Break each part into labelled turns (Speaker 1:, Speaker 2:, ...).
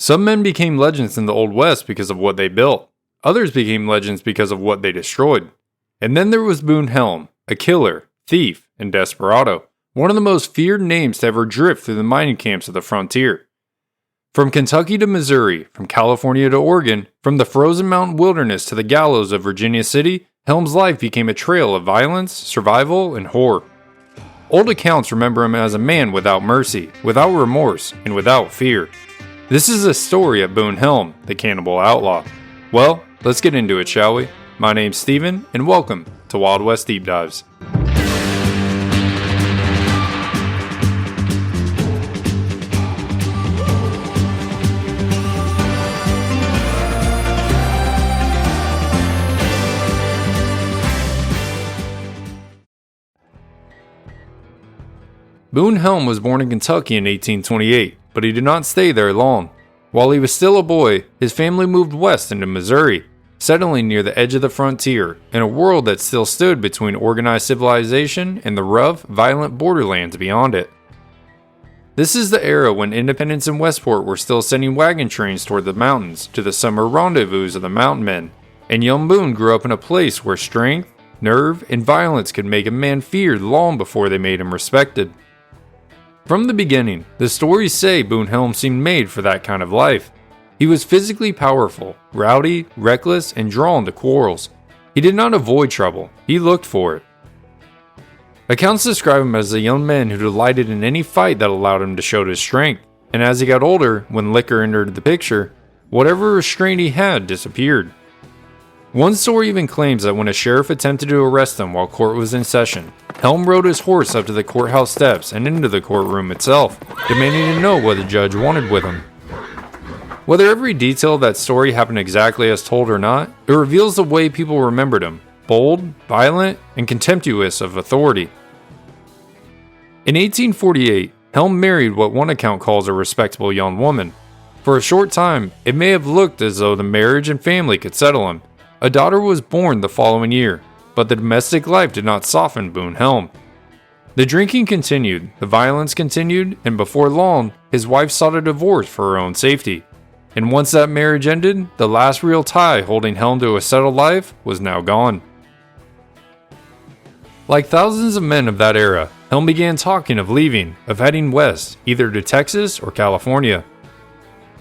Speaker 1: Some men became legends in the Old West because of what they built. Others became legends because of what they destroyed. And then there was Boone Helm, a killer, thief, and desperado, one of the most feared names to ever drift through the mining camps of the frontier. From Kentucky to Missouri, from California to Oregon, from the frozen mountain wilderness to the gallows of Virginia City, Helm's life became a trail of violence, survival, and horror. Old accounts remember him as a man without mercy, without remorse, and without fear. This is the story of Boone Helm, the Cannibal Outlaw. Well, let's get into it, shall we? My name's Steven, and welcome to Wild West Deep Dives. Boone Helm was born in Kentucky in 1828, but he did not stay there long. While he was still a boy, his family moved west into Missouri, settling near the edge of the frontier, in a world that still stood between organized civilization and the rough, violent borderlands beyond it. This is the era when Independence and Westport were still sending wagon trains toward the mountains to the summer rendezvous of the mountain men, and young Boone grew up in a place where strength, nerve, and violence could make a man feared long before they made him respected. From the beginning, the stories say Boone Helm seemed made for that kind of life. He was physically powerful, rowdy, reckless, and drawn to quarrels. He did not avoid trouble, he looked for it. Accounts describe him as a young man who delighted in any fight that allowed him to show his strength, and as he got older, when liquor entered the picture, whatever restraint he had disappeared. One story even claims that when a sheriff attempted to arrest him while court was in session, Helm rode his horse up to the courthouse steps and into the courtroom itself, demanding to know what the judge wanted with him. Whether every detail of that story happened exactly as told or not, it reveals the way people remembered him, bold, violent, and contemptuous of authority. In 1848, Helm married what one account calls a respectable young woman. For a short time, it may have looked as though the marriage and family could settle him. A daughter was born the following year, but the domestic life did not soften Boone Helm. The drinking continued, the violence continued, and before long, his wife sought a divorce for her own safety. And once that marriage ended, the last real tie holding Helm to a settled life was now gone. Like thousands of men of that era, Helm began talking of leaving, of heading west, either to Texas or California.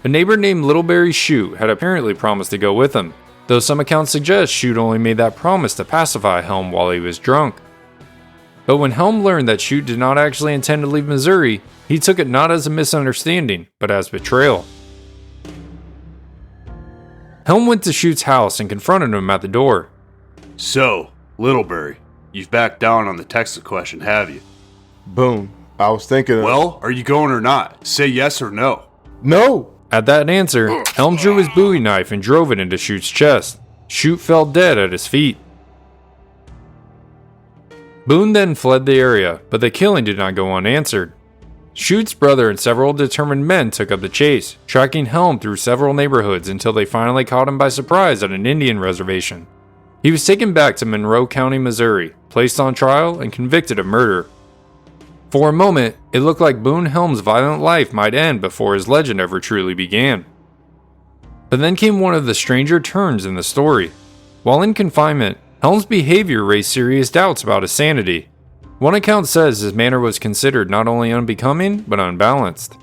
Speaker 1: A neighbor named Littleberry Chute had apparently promised to go with him, though some accounts suggest Chute only made that promise to pacify Helm while he was drunk. But when Helm learned that Chute did not actually intend to leave Missouri, he took it not as a misunderstanding, but as betrayal. Helm went to Chute's house and confronted him at the door.
Speaker 2: So, Littleberry, you've backed down on the Texas question, have you?
Speaker 3: Boone, I was thinking
Speaker 2: Well, are you going or not? Say yes or no.
Speaker 3: No!
Speaker 1: At that answer, Helm drew his Bowie knife and drove it into Chute's chest. Chute fell dead at his feet. Boone then fled the area, but the killing did not go unanswered. Chute's brother and several determined men took up the chase, tracking Helm through several neighborhoods until they finally caught him by surprise at an Indian reservation. He was taken back to Monroe County, Missouri, placed on trial, and convicted of murder. For a moment, it looked like Boone Helm's violent life might end before his legend ever truly began. But then came one of the stranger turns in the story. While in confinement, Helm's behavior raised serious doubts about his sanity. One account says his manner was considered not only unbecoming, but unbalanced.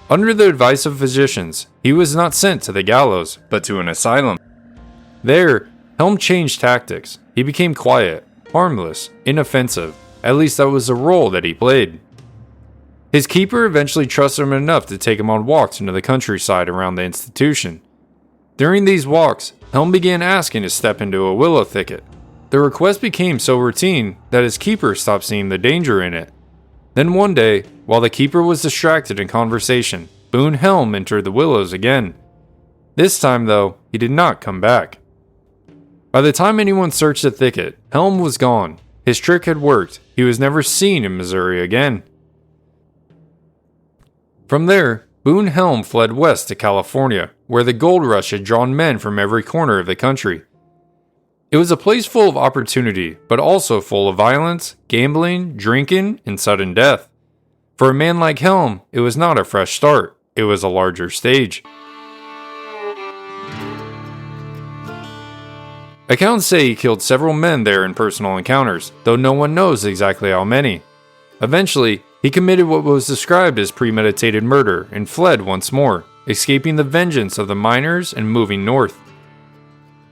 Speaker 1: Under the advice of physicians, he was not sent to the gallows, but to an asylum. There, Helm changed tactics. He became quiet, harmless, inoffensive. At least that was the role that he played. His keeper eventually trusted him enough to take him on walks into the countryside around the institution. During these walks, Helm began asking to step into a willow thicket. The request became so routine that his keeper stopped seeing the danger in it. Then one day, while the keeper was distracted in conversation, Boone Helm entered the willows again. This time, though, he did not come back. By the time anyone searched the thicket, Helm was gone. His trick had worked. He was never seen in Missouri again. From there, Boone Helm fled west to California, where the gold rush had drawn men from every corner of the country. It was a place full of opportunity, but also full of violence, gambling, drinking, and sudden death. For a man like Helm, it was not a fresh start. it was a larger stage. Accounts say he killed several men there in personal encounters, though no one knows exactly how many. Eventually, he committed what was described as premeditated murder and fled once more, escaping the vengeance of the miners and moving north.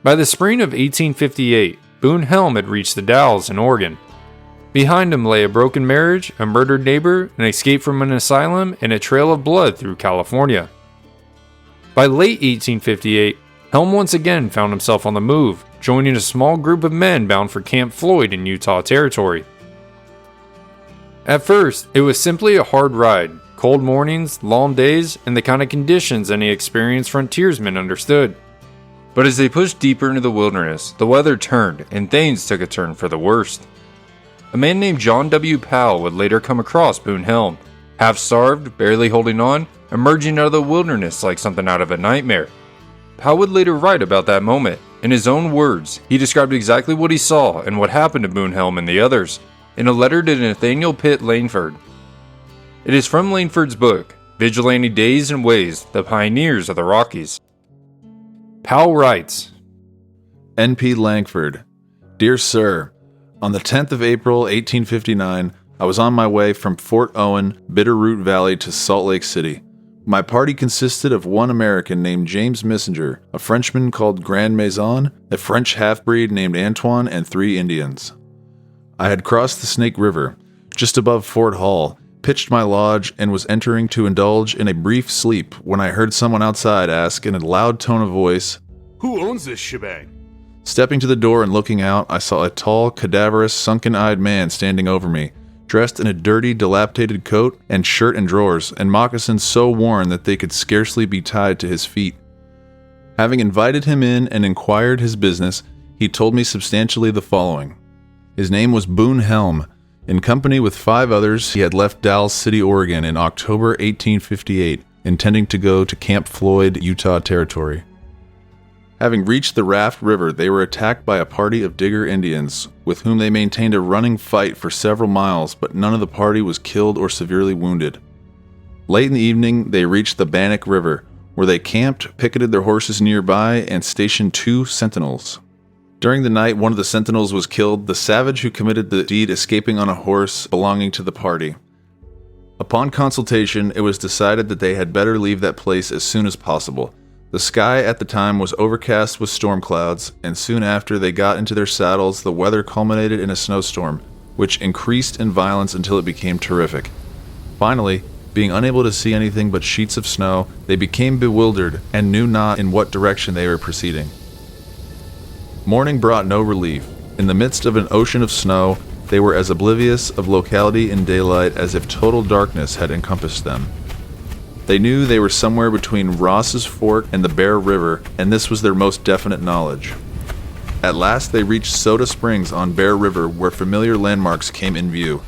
Speaker 1: By the spring of 1858, Boone Helm had reached the Dalles in Oregon. Behind him lay a broken marriage, a murdered neighbor, an escape from an asylum, and a trail of blood through California. By late 1858, Helm once again found himself on the move, joining a small group of men bound for Camp Floyd in Utah Territory. At first, it was simply a hard ride, cold mornings, long days, and the kind of conditions any experienced frontiersman understood. But as they pushed deeper into the wilderness, the weather turned, and things took a turn for the worst. A man named John W. Powell would later come across Boone Helm, half-starved, barely holding on, emerging out of the wilderness like something out of a nightmare. Powell would later write about that moment. In his own words, he described exactly what he saw and what happened to Boone Helm and the others, in a letter to Nathaniel Pitt Langford. It is from Langford's book, Vigilante Days and Ways, The Pioneers of the Rockies. Powell writes,
Speaker 4: N.P. Langford, Dear Sir, on the 10th of April, 1859, I was on my way from Fort Owen, Bitterroot Valley to Salt Lake City. My party consisted of one American named James Messenger, a Frenchman called Grand Maison, a French half-breed named Antoine, and 3 Indians. I had crossed the Snake River, just above Fort Hall, pitched my lodge, and was entering to indulge in a brief sleep when I heard someone outside ask in a loud tone of voice,
Speaker 2: Who owns this shebang?
Speaker 4: Stepping to the door and looking out, I saw a tall, cadaverous, sunken-eyed man standing over me, dressed in a dirty, dilapidated coat and shirt and drawers, and moccasins so worn that they could scarcely be tied to his feet. Having invited him in and inquired his business, he told me substantially the following. His name was Boone Helm. In company with 5 others, he had left Dalles City, Oregon in October 1858, intending to go to Camp Floyd, Utah Territory. Having reached the Raft River, they were attacked by a party of Digger Indians, with whom they maintained a running fight for several miles, but none of the party was killed or severely wounded. Late in the evening, they reached the Bannock River, where they camped, picketed their horses nearby, and stationed 2 sentinels. During the night, one of the sentinels was killed, the savage who committed the deed escaping on a horse belonging to the party. Upon consultation, it was decided that they had better leave that place as soon as possible. The sky at the time was overcast with storm clouds, and soon after they got into their saddles, the weather culminated in a snowstorm, which increased in violence until it became terrific. Finally, being unable to see anything but sheets of snow, they became bewildered and knew not in what direction they were proceeding. Morning brought no relief. In the midst of an ocean of snow, they were as oblivious of locality in daylight as if total darkness had encompassed them. They knew they were somewhere between Ross's Fork and the Bear River, and this was their most definite knowledge. At last they reached Soda Springs on Bear River, where familiar landmarks came in view.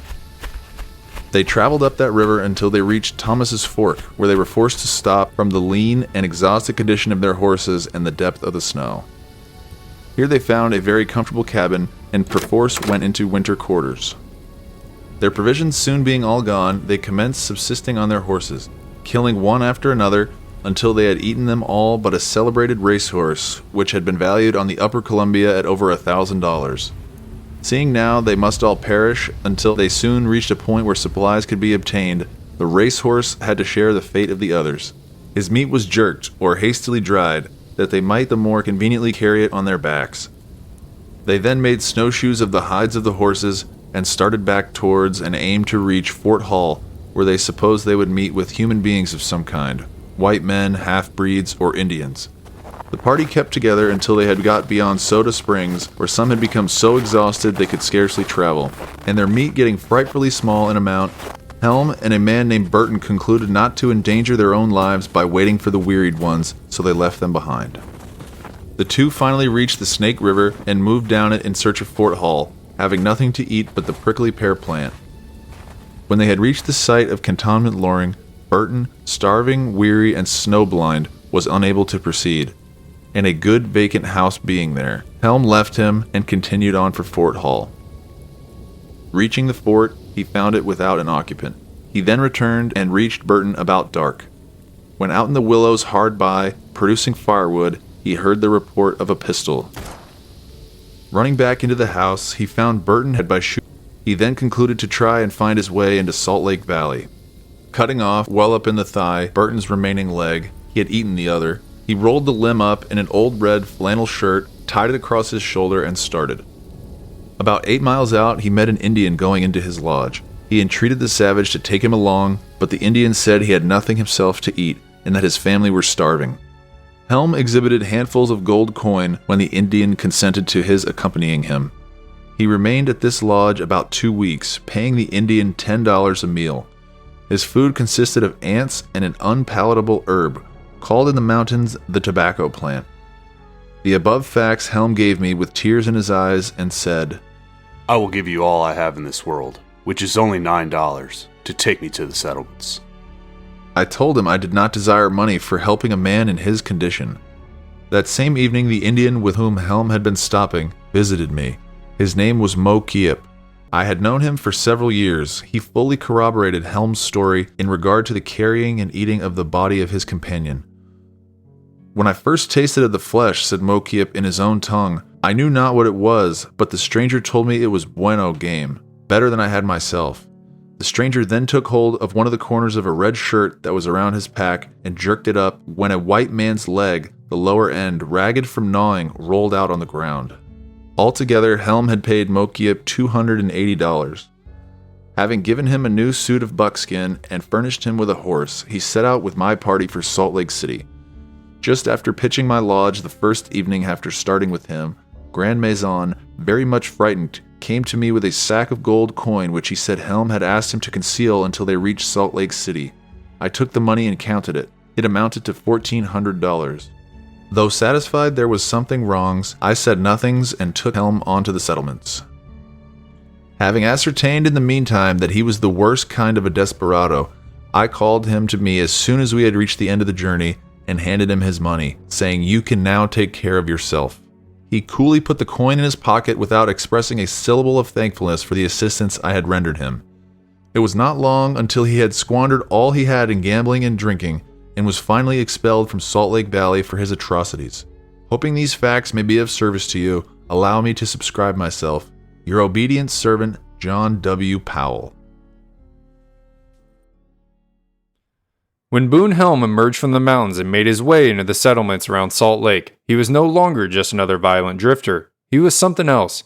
Speaker 4: They traveled up that river until they reached Thomas's Fork, where they were forced to stop from the lean and exhausted condition of their horses and the depth of the snow. Here they found a very comfortable cabin and perforce went into winter quarters. Their provisions soon being all gone, they commenced subsisting on their horses, killing one after another until they had eaten them all but a celebrated racehorse, which had been valued on the upper Columbia at over $1,000. Seeing now they must all perish until they soon reached a point where supplies could be obtained, the racehorse had to share the fate of the others. His meat was jerked or hastily dried, that they might the more conveniently carry it on their backs. They then made snowshoes of the hides of the horses and started back towards and aimed to reach Fort Hall, where they supposed they would meet with human beings of some kind, white men, half-breeds, or Indians. The party kept together until they had got beyond Soda Springs, where some had become so exhausted they could scarcely travel, and their meat getting frightfully small in amount, Helm and a man named Burton concluded not to endanger their own lives by waiting for the wearied ones, so they left them behind. The 2 finally reached the Snake River and moved down it in search of Fort Hall, having nothing to eat but the prickly pear plant. When they had reached the site of Cantonment Loring, Burton, starving, weary, and snowblind, was unable to proceed, and a good vacant house being there, Helm left him and continued on for Fort Hall. Reaching the fort, he found it without an occupant. He then returned and reached Burton about dark. When out in the willows hard by, producing firewood, he heard the report of a pistol. Running back into the house, he found Burton head by shooting. He then concluded to try and find his way into Salt Lake Valley. Cutting off, well up in the thigh, Burton's remaining leg, he had eaten the other. He rolled the limb up in an old red flannel shirt, tied it across his shoulder, and started. About 8 miles out, he met an Indian going into his lodge. He entreated the savage to take him along, but the Indian said he had nothing himself to eat, and that his family were starving. Helm exhibited handfuls of gold coin when the Indian consented to his accompanying him. He remained at this lodge about 2 weeks, paying the Indian $10 a meal. His food consisted of ants and an unpalatable herb, called in the mountains the tobacco plant. The above facts Helm gave me with tears in his eyes and said,
Speaker 2: I will give you all I have in this world, which is only $9, to take me to the settlements.
Speaker 4: I told him I did not desire money for helping a man in his condition. That same evening, the Indian with whom Helm had been stopping visited me. His name was Mo Kiep. I had known him for several years. He fully corroborated Helm's story in regard to the carrying and eating of the body of his companion. When I first tasted of the flesh, said Mo Kiep in his own tongue, I knew not what it was, but the stranger told me it was bueno game, better than I had myself. The stranger then took hold of one of the corners of a red shirt that was around his pack and jerked it up when a white man's leg, the lower end, ragged from gnawing, rolled out on the ground. Altogether, Helm had paid Mo Kiep $280. Having given him a new suit of buckskin and furnished him with a horse, he set out with my party for Salt Lake City. Just after pitching my lodge the first evening after starting with him, Grand Maison, very much frightened, came to me with a sack of gold coin which he said Helm had asked him to conceal until they reached Salt Lake City. I took the money and counted it. It amounted to $1,400. Though satisfied there was something wrongs, I said nothings and took Helm onto the settlements. Having ascertained in the meantime that he was the worst kind of a desperado, I called him to me as soon as we had reached the end of the journey and handed him his money, saying, You can now take care of yourself. He coolly put the coin in his pocket without expressing a syllable of thankfulness for the assistance I had rendered him. It was not long until he had squandered all he had in gambling and drinking, and was finally expelled from Salt Lake Valley for his atrocities. Hoping these facts may be of service to you, allow me to subscribe myself. Your obedient servant, John W. Powell.
Speaker 1: When Boone Helm emerged from the mountains and made his way into the settlements around Salt Lake, he was no longer just another violent drifter. He was something else.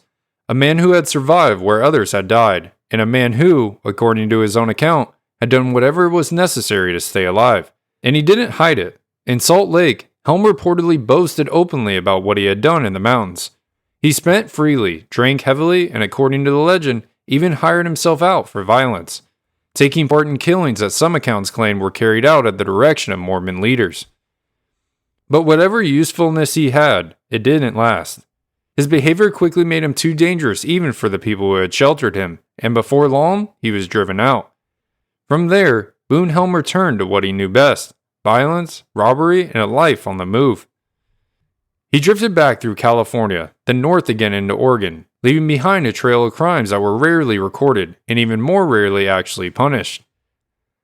Speaker 1: A man who had survived where others had died, and a man who, according to his own account, had done whatever was necessary to stay alive. And he didn't hide it. In Salt Lake, Helm reportedly boasted openly about what he had done in the mountains. He spent freely, drank heavily, and according to the legend, even hired himself out for violence, taking part in killings that some accounts claimed were carried out at the direction of Mormon leaders. But whatever usefulness he had, it didn't last. His behavior quickly made him too dangerous even for the people who had sheltered him, and before long, he was driven out. From there, Boone Helm returned to what he knew best: violence, robbery, and a life on the move. He drifted back through California, then north again into Oregon, leaving behind a trail of crimes that were rarely recorded and even more rarely actually punished.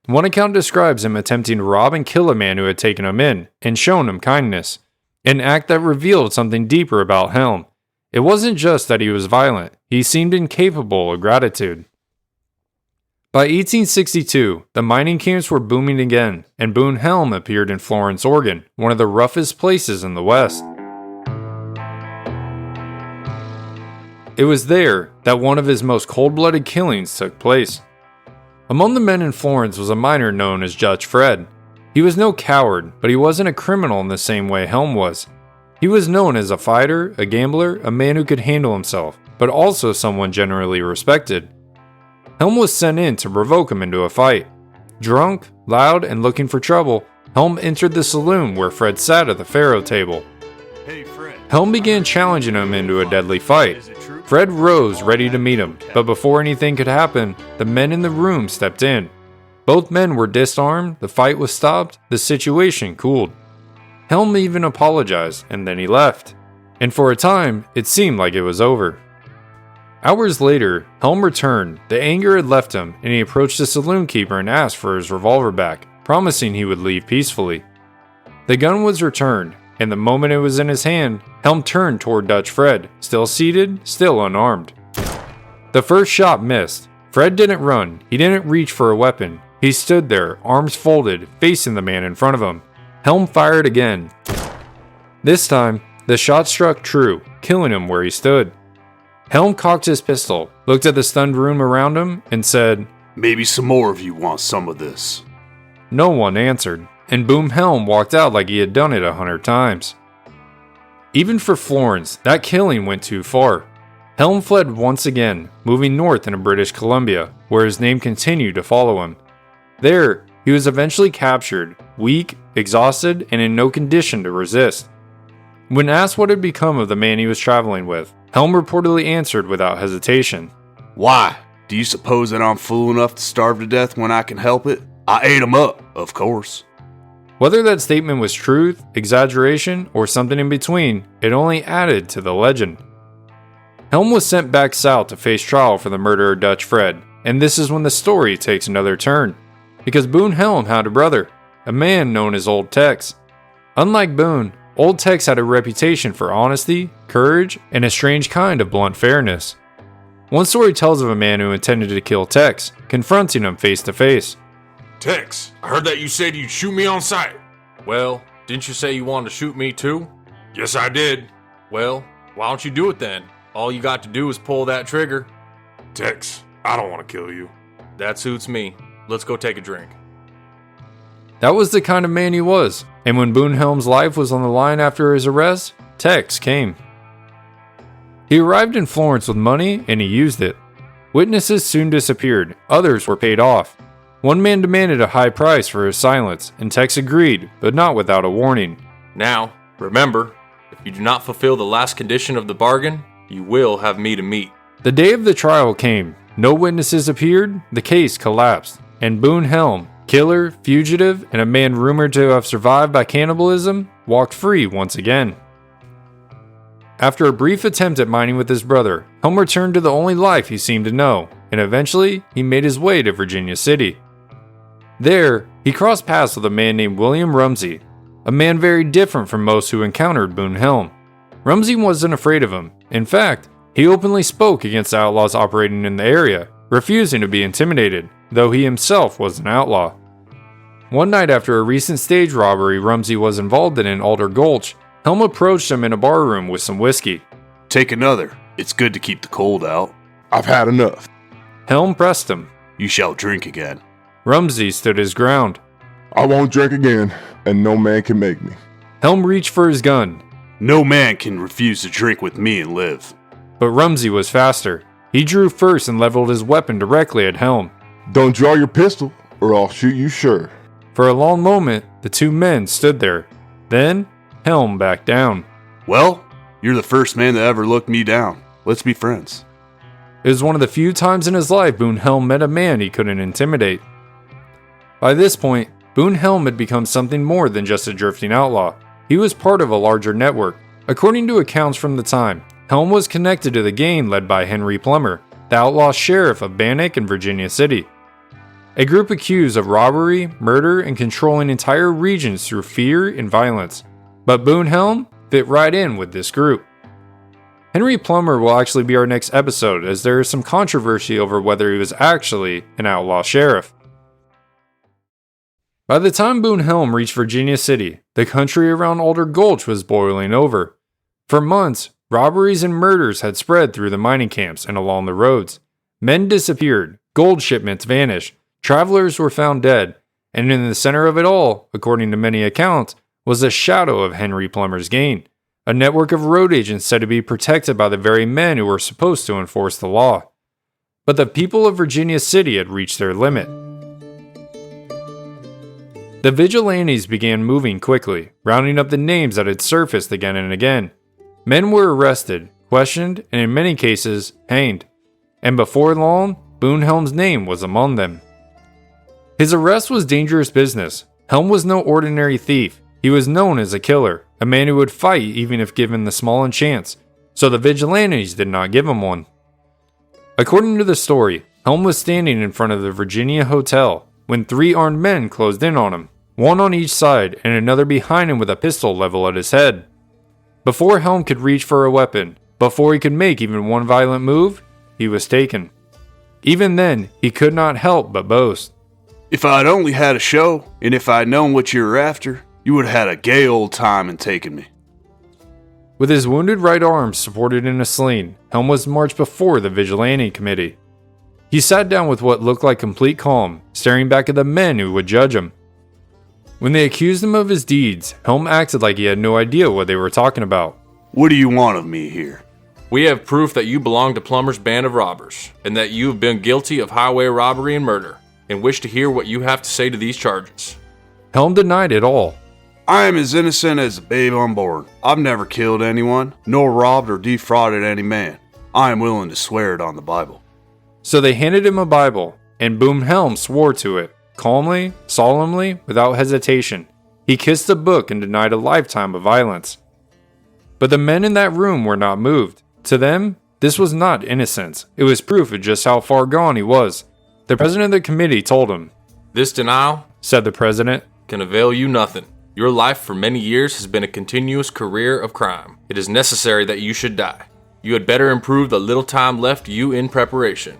Speaker 1: One account describes him attempting to rob and kill a man who had taken him in and shown him kindness, an act that revealed something deeper about Helm. It wasn't just that he was violent, he seemed incapable of gratitude. By 1862, the mining camps were booming again, and Boone Helm appeared in Florence, Oregon, one of the roughest places in the West. It was there that one of his most cold-blooded killings took place. Among the men in Florence was a miner known as Judge Fred. He was no coward, but he wasn't a criminal in the same way Helm was. He was known as a fighter, a gambler, a man who could handle himself, but also someone generally respected. Helm was sent in to provoke him into a fight. Drunk, loud, and looking for trouble, Helm entered the saloon where Fred sat at the faro table.
Speaker 2: Hey, Fred.
Speaker 1: Helm began challenging him into a deadly fight. Fred rose ready to meet him, but before anything could happen, the men in the room stepped in. Both men were disarmed, the fight was stopped, the situation cooled. Helm even apologized, and then he left. And for a time, it seemed like it was over. Hours later, Helm returned. The anger had left him, and he approached the saloon keeper and asked for his revolver back, promising he would leave peacefully. The gun was returned, and the moment it was in his hand, Helm turned toward Dutch Fred, still seated, still unarmed. The first shot missed. Fred didn't run, he didn't reach for a weapon. He stood there, arms folded, facing the man in front of him. Helm fired again. This time, the shot struck true, killing him where he stood. Helm cocked his pistol, looked at the stunned room around him, and said,
Speaker 2: "Maybe some more of you want some of this."
Speaker 1: No one answered, and Boone Helm walked out like he had done it 100 times. Even for Florence, that killing went too far. Helm fled once again, moving north into British Columbia, where his name continued to follow him. There, he was eventually captured, weak, exhausted, and in no condition to resist. When asked what had become of the man he was traveling with, Helm reportedly answered without hesitation.
Speaker 2: "Why? Do you suppose that I'm fool enough to starve to death when I can help it? I ate 'em up, of course."
Speaker 1: Whether that statement was truth, exaggeration, or something in between, it only added to the legend. Helm was sent back south to face trial for the murder of Dutch Fred, and this is when the story takes another turn. Because Boone Helm had a brother, a man known as Old Tex. Unlike Boone, Old Tex had a reputation for honesty, courage, and a strange kind of blunt fairness. One story tells of a man who intended to kill Tex, confronting him face to face.
Speaker 5: "Tex, I heard that you said you'd shoot me on sight."
Speaker 6: Well, didn't you say you wanted to shoot me too?
Speaker 5: "Yes, I did."
Speaker 6: Well, why don't you do it then? All you got to do is pull that trigger.
Speaker 5: "Tex, I don't want to kill you."
Speaker 6: That suits me. Let's go take a drink.
Speaker 1: That was the kind of man he was, and when Boone Helm's life was on the line after his arrest, Tex came. He arrived in Florence with money and he used it. Witnesses soon disappeared, others were paid off. One man demanded a high price for his silence, and Tex agreed, but not without a warning.
Speaker 6: Now, remember, if you do not fulfill the last condition of the bargain, you will have me to meet.
Speaker 1: The day of the trial came, no witnesses appeared, the case collapsed, and Boone Helm, killer, fugitive, and a man rumored to have survived by cannibalism, walked free once again. After a brief attempt at mining with his brother, Helm returned to the only life he seemed to know, and eventually he made his way to Virginia City. There, he crossed paths with a man named William Rumsey, a man very different from most who encountered Boone Helm. Rumsey wasn't afraid of him. In fact, he openly spoke against outlaws operating in the area, refusing to be intimidated, though he himself was an outlaw. One night after a recent stage robbery Rumsey was involved in Alder Gulch, Helm approached him in a barroom with some whiskey.
Speaker 2: "Take another. It's good to keep the cold out."
Speaker 3: I've had enough.
Speaker 1: Helm pressed him.
Speaker 2: "You shall drink again."
Speaker 1: Rumsey stood his ground.
Speaker 3: I won't drink again, and no man can make me.
Speaker 1: Helm reached for his gun,
Speaker 2: "No man can refuse to drink with me and live."
Speaker 1: but Rumsey was faster. He drew first and leveled his weapon directly at Helm.
Speaker 3: Don't draw your pistol, or I'll shoot you sure.
Speaker 1: For a long moment, the two men stood there. Then, Helm backed down.
Speaker 2: "Well, you're the first man that ever looked me down. Let's be friends."
Speaker 1: It was one of the few times in his life Boone Helm met a man he couldn't intimidate. By this point, Boone Helm had become something more than just a drifting outlaw. He was part of a larger network. According to accounts from the time, Helm was connected to the gang led by Henry Plummer, the outlaw sheriff of Bannock and Virginia City. A group accused of robbery, murder, and controlling entire regions through fear and violence. But Boone Helm fit right in with this group. Henry Plummer will actually be our next episode, as there is some controversy over whether he was actually an outlaw sheriff. By the time Boone Helm reached Virginia City, the country around Alder Gulch was boiling over. For months, robberies and murders had spread through the mining camps and along the roads. Men disappeared, gold shipments vanished, travelers were found dead, and in the center of it all, according to many accounts, was the shadow of Henry Plummer's gang, a network of road agents said to be protected by the very men who were supposed to enforce the law. But the people of Virginia City had reached their limit. The vigilantes began moving quickly, rounding up the names that had surfaced again and again. Men were arrested, questioned, and in many cases, hanged. And before long, Boone Helm's name was among them. His arrest was dangerous business. Helm was no ordinary thief. He was known as a killer, a man who would fight even if given the smallest chance, so the vigilantes did not give him one. According to the story, Helm was standing in front of the Virginia Hotel. when 3 armed men closed in on him, one on each side and another behind him with a pistol level at his head. Before Helm could reach for a weapon, before he could make even one violent move, he was taken. Even then, he could not help but boast.
Speaker 2: If I'd only had a show, and if I'd known what you were after, you would have had a gay old time in taking me.
Speaker 1: With his wounded right arm supported in a sling, Helm was marched before the vigilante committee. He sat down with what looked like complete calm, staring back at the men who would judge him. When they accused him of his deeds, Helm acted like he had no idea what they were talking about.
Speaker 2: What do you want of me here?
Speaker 6: We have proof that you belong to Plummer's band of robbers, and that you have been guilty of highway robbery and murder, and wish to hear what you have to say to these charges.
Speaker 1: Helm denied it all.
Speaker 2: I am as innocent as a babe unborn. I've never killed anyone, nor robbed or defrauded any man. I am willing to swear it on the Bible.
Speaker 1: So they handed him a Bible, and Boone Helm swore to it, calmly, solemnly, without hesitation. He kissed the book and denied a lifetime of violence. But the men in that room were not moved. To them, this was not innocence. It was proof of just how far gone he was. The president of the committee told him,
Speaker 6: "This denial,"
Speaker 1: said the president,
Speaker 6: "can avail you nothing. Your life for many years has been a continuous career of crime. It is necessary that you should die. You had better improve the little time left you in preparation."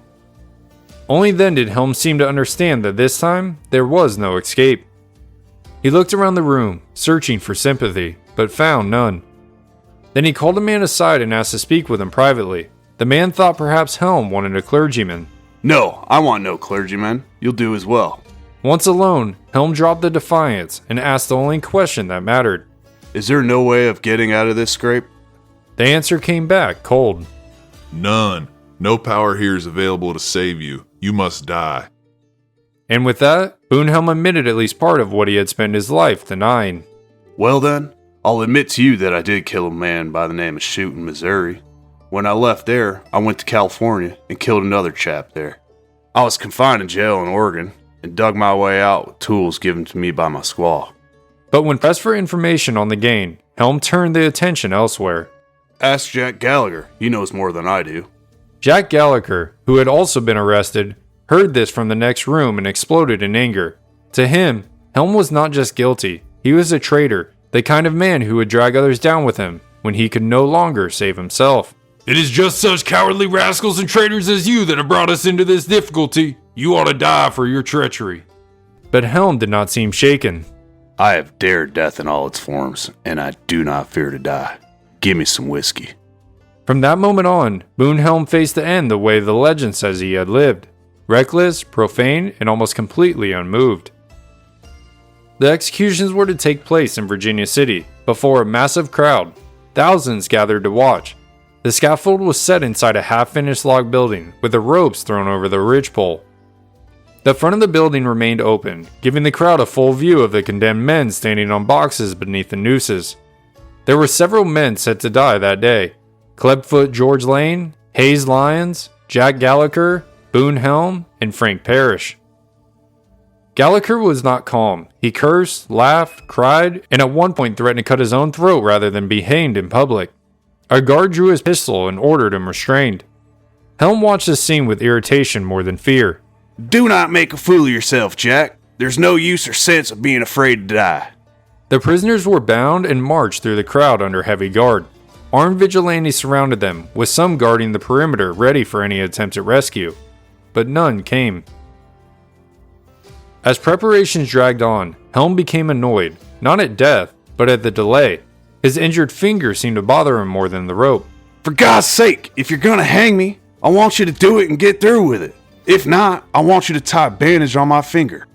Speaker 1: Only then did Helm seem to understand that this time there was no escape. He looked around the room, searching for sympathy, but found none. Then he called a man aside and asked to speak with him privately. The man thought perhaps Helm wanted a clergyman.
Speaker 2: No, I want no clergyman. You'll do as well.
Speaker 1: Once alone, Helm dropped the defiance and asked the only question that mattered.
Speaker 2: Is there no way of getting out of this scrape?
Speaker 1: The answer came back cold.
Speaker 4: None. No power here is available to save you. You must die.
Speaker 1: And with that, Boone Helm admitted at least part of what he had spent his life denying.
Speaker 2: Well then, I'll admit to you that I did kill a man by the name of Chute in Missouri. When I left there, I went to California and killed another chap there. I was confined in jail in Oregon and dug my way out with tools given to me by my squaw.
Speaker 1: But when pressed for information on the gang, Helm turned the attention elsewhere.
Speaker 2: Ask Jack Gallagher, he knows more than I do.
Speaker 1: Jack Gallagher, who had also been arrested, heard this from the next room and exploded in anger. To him, Helm was not just guilty, he was a traitor, the kind of man who would drag others down with him when he could no longer save himself.
Speaker 5: It is just such cowardly rascals and traitors as you that have brought us into this difficulty. You ought to die for your treachery.
Speaker 1: But Helm did not seem shaken.
Speaker 2: I have dared death in all its forms, and I do not fear to die. Give me some whiskey.
Speaker 1: From that moment on, Boone Helm faced the end the way the legend says he had lived. Reckless, profane, and almost completely unmoved. The executions were to take place in Virginia City, before a massive crowd. Thousands gathered to watch. The scaffold was set inside a half-finished log building, with the ropes thrown over the ridgepole. The front of the building remained open, giving the crowd a full view of the condemned men standing on boxes beneath the nooses. There were several men set to die that day. Clubfoot George Lane, Hayes Lyons, Jack Gallagher, Boone Helm, and Frank Parrish. Gallagher was not calm. He cursed, laughed, cried, and at one point threatened to cut his own throat rather than be hanged in public. A guard drew his pistol and ordered him restrained. Helm watched this scene with irritation more than fear.
Speaker 2: Do not make a fool of yourself, Jack. There's no use or sense of being afraid to die.
Speaker 1: The prisoners were bound and marched through the crowd under heavy guard. Armed vigilantes surrounded them, with some guarding the perimeter ready for any attempt at rescue. But none came. As preparations dragged on, Helm became annoyed, not at death, but at the delay. His injured finger seemed to bother him more than the rope.
Speaker 2: For God's sake, if you're gonna hang me, I want you to do it and get through with it. If not, I want you to tie a bandage on my finger.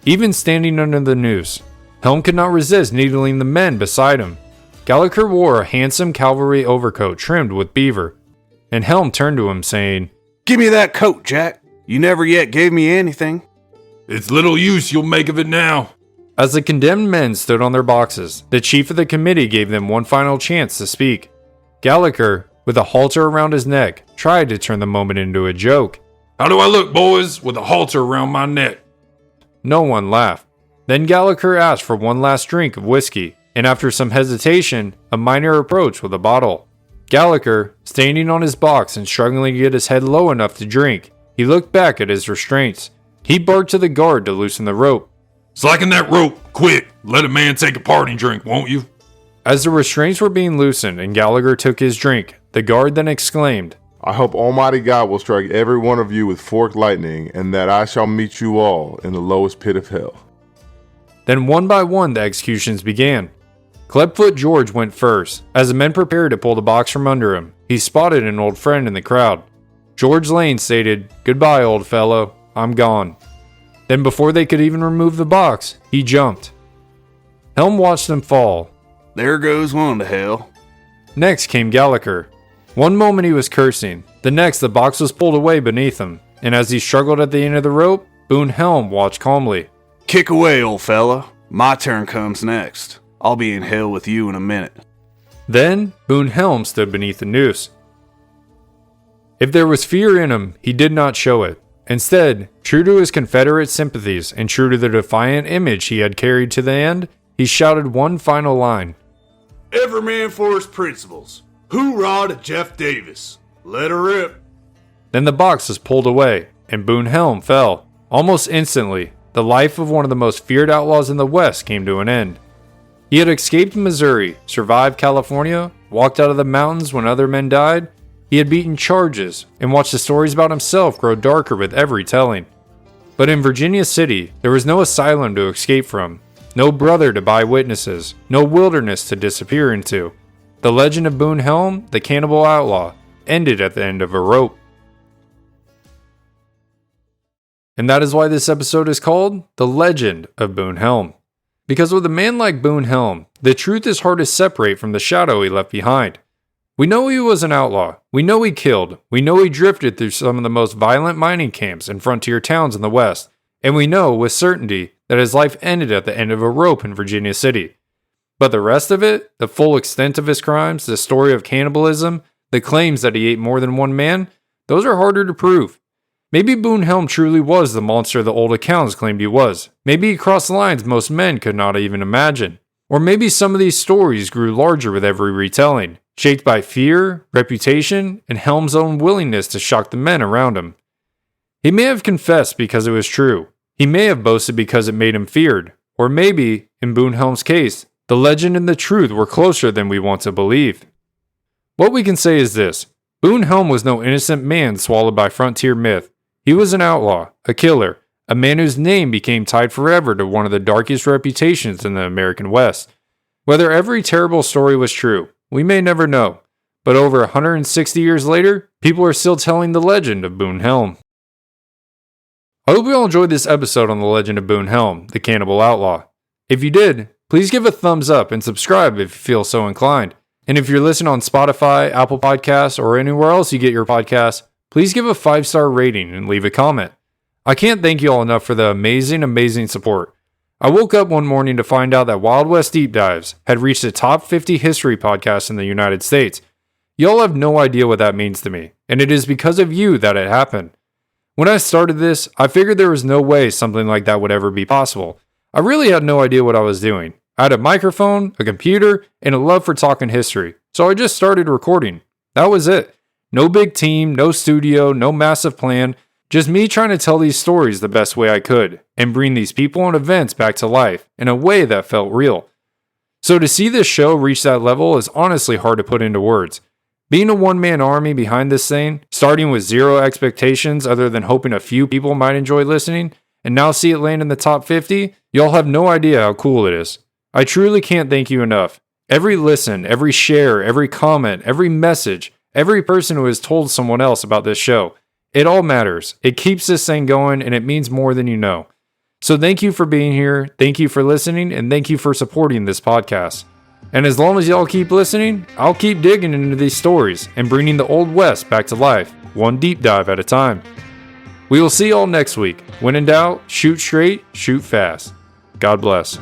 Speaker 1: Even standing under the noose, Helm could not resist needling the men beside him. Gallagher wore a handsome cavalry overcoat trimmed with beaver, and Helm turned to him saying,
Speaker 2: Give me that coat, Jack. You never yet gave me anything.
Speaker 5: It's little use you'll make of it now.
Speaker 1: As the condemned men stood on their boxes, the chief of the committee gave them one final chance to speak. Gallagher, with a halter around his neck, tried to turn the moment into a joke.
Speaker 5: How do I look, boys, with a halter around my neck?
Speaker 1: No one laughed. Then Gallagher asked for one last drink of whiskey, and after some hesitation, a miner approached with a bottle. Gallagher, standing on his box and struggling to get his head low enough to drink, he looked back at his restraints. He barked to the guard to loosen the rope.
Speaker 5: Slacken that rope, quick! Let a man take a parting drink, won't you?
Speaker 1: As the restraints were being loosened and Gallagher took his drink, the guard then exclaimed,
Speaker 3: I hope Almighty God will strike every one of you with forked lightning, and that I shall meet you all in the lowest pit of hell.
Speaker 1: Then one by one the executions began. Clubfoot George went first. As the men prepared to pull the box from under him, he spotted an old friend in the crowd. George Lane stated, Goodbye, old fellow, I'm gone. Then before they could even remove the box, he jumped. Helm watched them fall.
Speaker 2: There goes one to hell.
Speaker 1: Next came Gallagher. One moment he was cursing, the next the box was pulled away beneath him, and as he struggled at the end of the rope, Boone Helm watched calmly.
Speaker 2: Kick away, old fella. My turn comes next. I'll be in hell with you in a minute.
Speaker 1: Then, Boone Helm stood beneath the noose. If there was fear in him, he did not show it. Instead, true to his Confederate sympathies and true to the defiant image he had carried to the end, he shouted one final line.
Speaker 2: Every man for his principles. Hoorah to Jeff Davis. Let her rip.
Speaker 1: Then the box was pulled away, and Boone Helm fell. Almost instantly, the life of one of the most feared outlaws in the West came to an end. He had escaped Missouri, survived California, walked out of the mountains when other men died. He had beaten charges and watched the stories about himself grow darker with every telling. But in Virginia City, there was no asylum to escape from, no brother to buy witnesses, no wilderness to disappear into. The legend of Boone Helm, the Cannibal Outlaw, ended at the end of a rope. And that is why this episode is called The Legend of Boone Helm. Because with a man like Boone Helm, the truth is hard to separate from the shadow he left behind. We know he was an outlaw, we know he killed, we know he drifted through some of the most violent mining camps and frontier towns in the West, and we know with certainty that his life ended at the end of a rope in Virginia City. But the rest of it, the full extent of his crimes, the story of cannibalism, the claims that he ate more than one man, those are harder to prove. Maybe Boone Helm truly was the monster the old accounts claimed he was. Maybe he crossed lines most men could not even imagine. Or maybe some of these stories grew larger with every retelling, shaped by fear, reputation, and Helm's own willingness to shock the men around him. He may have confessed because it was true. He may have boasted because it made him feared. Or maybe, in Boone Helm's case, the legend and the truth were closer than we want to believe. What we can say is this: Boone Helm was no innocent man swallowed by frontier myth. He was an outlaw, a killer, a man whose name became tied forever to one of the darkest reputations in the American West. Whether every terrible story was true, we may never know, but over 160 years later, people are still telling the legend of Boone Helm. I hope you all enjoyed this episode on the legend of Boone Helm, the Cannibal Outlaw. If you did, please give a thumbs up and subscribe if you feel so inclined. And if you're listening on Spotify, Apple Podcasts, or anywhere else you get your podcasts, please give a 5-star rating and leave a comment. I can't thank you all enough for the amazing support. I woke up one morning to find out that Wild West Deep Dives had reached the top 50 history podcasts in the United States. Y'all have no idea what that means to me, and it is because of you that it happened. When I started this, I figured there was no way something like that would ever be possible. I really had no idea what I was doing. I had a microphone, a computer, and a love for talking history, so I just started recording. That was it. No big team, no studio, no massive plan, just me trying to tell these stories the best way I could, and bring these people and events back to life in a way that felt real. So to see this show reach that level is honestly hard to put into words. Being a one-man army behind this thing, starting with zero expectations other than hoping a few people might enjoy listening, and now see it land in the top 50, y'all have no idea how cool it is. I truly can't thank you enough. Every listen, every share, every comment, every message, every person who has told someone else about this show, it all matters. It keeps this thing going, and it means more than you know. So thank you for being here, thank you for listening, and thank you for supporting this podcast. And as long as y'all keep listening, I'll keep digging into these stories and bringing the Old West back to life, one deep dive at a time. We will see y'all next week. When in doubt, shoot straight, shoot fast. God bless.